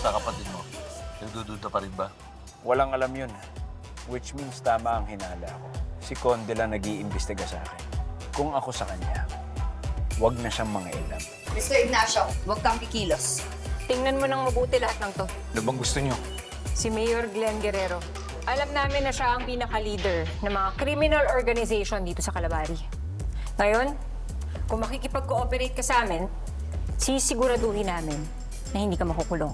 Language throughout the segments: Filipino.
sa kapatid mo? Nagdududa pa rin ba? Walang alam yun. Which means tama ang hinala ko. Si Conde lang nag-iimbestiga sa akin. Kung ako sa kanya, wag na siyang mangailam. Mr. Ignacio, huwag kang kikilos. Tingnan mo ng mabuti lahat ng to. Ano bang gusto niyo? Si Mayor Glenn Guerrero. Alam namin na siya ang pinaka-leader ng mga criminal organization dito sa Calabari. Ngayon, kung makikipag-cooperate ka sa amin, sisiguraduhin namin na hindi ka makukulong.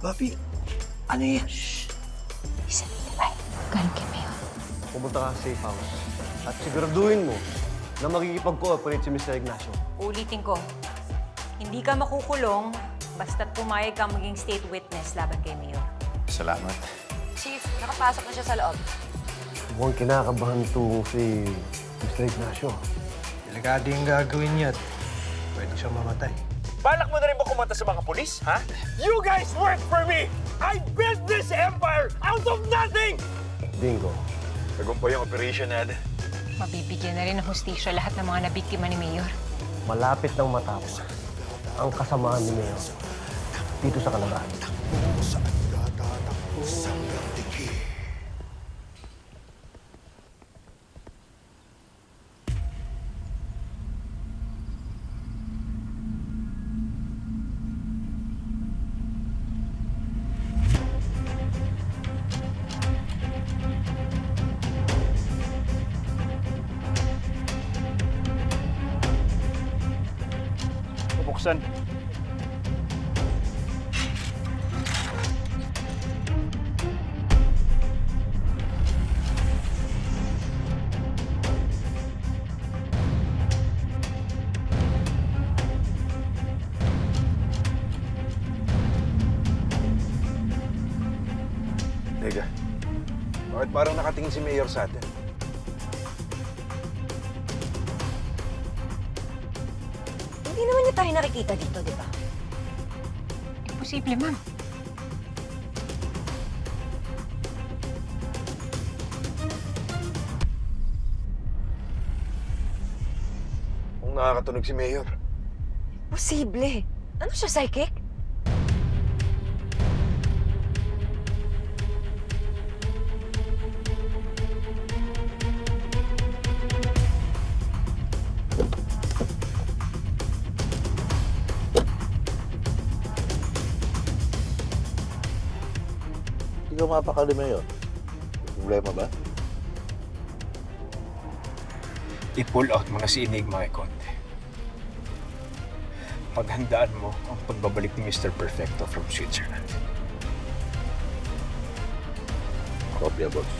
Papi, ano yan? Isabela ba? Galing kay Mayor. Pumunta ka sa safe house at siguraduhin mo na makikipag-cooperate si Mr. Ignacio. Ulitin ko, hindi ka makukulong basta't pumayag kang maging state witness laban kay Mayor. Salamat. Chief, nakapasok na siya sa loob. Mukhang kinakabahan to si Mr. Ignacio. Delikado yung gagawin niya at pwede siyang mamatay. Balak mo na rin ba kumanta sa mga pulis, ha? You guys work for me! I built this empire out of nothing! Bingo. Tagumpay ang operation, Ed. Mabibigyan na rin ng hustisya lahat ng mga nabiktima ni Mayor. Malapit nang matapos ang kasamaan ni Mayor dito sa Calabari. Buksan. Teka, bakit parang nakatingin si Mayor sa atin? Hindi naman niya tayo nakikita dito, di ba? Imposible, ma'am. Kung nakakatunog si Mayor. Posible. Ano siya, psychic? Hindi ka mapakali, Mayor. May problema ba? I-pull out mo na si Enigma kay Conde. Paghandaan mo ang pagbabalik ni Mr. Perfecto from Switzerland. Kopya, boss.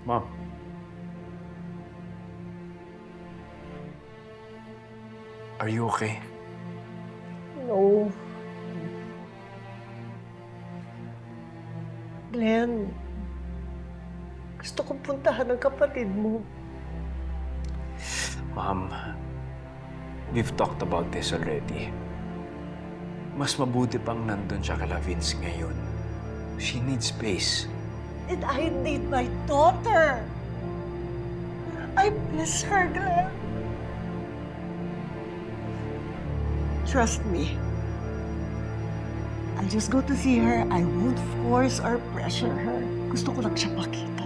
Ma'am. Are you okay? No. Glenn, gusto kong puntahan ang kapatid mo. Ma'am, we've talked about this already. Mas mabuti pang nandun siya kala Vince ngayon. She needs space. And I need my daughter. I miss her, Glenn. Trust me. I'll just go to see her. I won't force or pressure her. Gusto ko lang siya makita.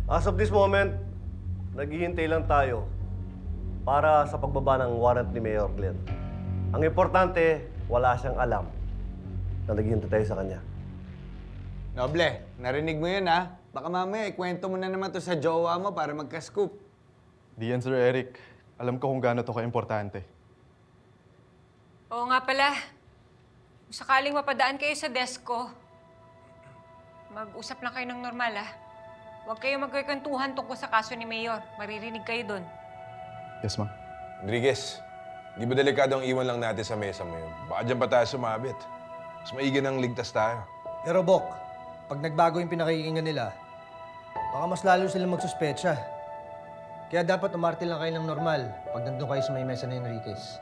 As of this moment, naghihintay lang tayo para sa pagbaba ng warrant ni Mayor Glenn. Ang importante, wala siyang alam na naghihintay tayo sa kanya. Noble, narinig mo yun ha? Baka mamaya ikwento mo na naman to sa jowa mo para magka-scoop. Di yan, Sir Eric. Alam ko kung gaano to ka-importante. Oo nga pala. Kung sakaling mapadaan kayo sa desk ko, mag-usap lang kayo ng normal, ha? Huwag kayo magkwentuhan tungkol sa kaso ni Mayor. Maririnig kayo doon. Yes, ma'am. Rodriguez, di ba delikado ang iwan lang natin sa mesa mo yun? Baka dyan pa tayo sumabit. Mas maigi nang ligtas tayo. Pero Bok, pag nagbago yung pinakikinggan nila, baka mas lalo silang magsuspecha. Kaya dapat umarte lang kayo ng normal pag nandun kayo sa may mesa ni Enriquez.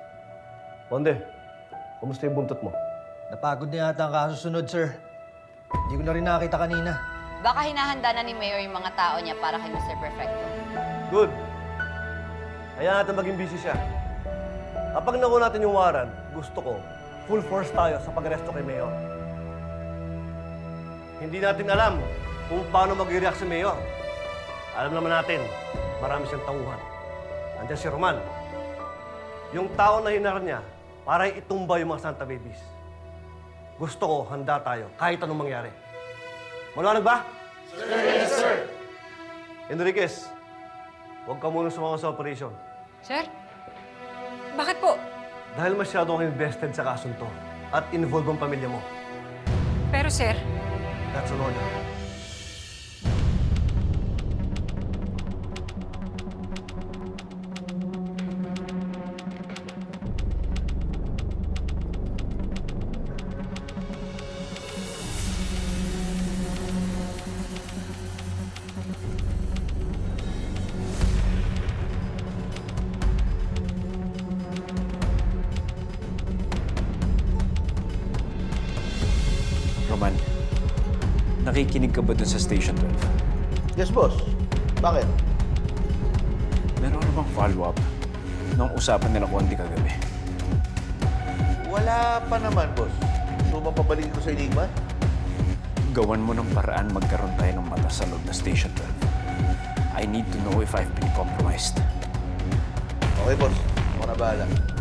Konde, kumusta yung buntot mo? Napagod na yata ang kasusunod, sir. Hindi ko na rin nakakita kanina. Baka hinahanda na ni Mayor yung mga tao niya para kay Mr. Perfecto. Good. Hayaan natin maging busy siya. Kapag nakuha natin yung warrant, gusto ko, full force tayo sa pag-aresto kay Mayor. Hindi natin alam kung paano mag-react si Mayor. Alam naman natin, marami siyang tauhan. Nandiyan si Roman. Yung tao na hinar niya para itumba yung mga Santa Babies. Gusto ko, handa tayo, kahit anong mangyari. Maliwanag ba? Sir, yes, sir! Enriquez, huwag ka muna sumama sa operation. Sir? Bakit po? Dahil masyado kang invested sa kasong to at involve ang pamilya mo. Pero sir, That's an order. Roman, nakikinig ka ba dun sa Station 12? Yes, boss. Bakit? Meron ka bang follow-up nung usapan nila Kondi kagabi? Wala pa naman, boss. So, mapabalik ko sa enigma? Gawan mo ng paraan magkaroon tayo ng mata sa loob na Station 12. I need to know if I've been compromised. Okay, boss. Ako na bahala.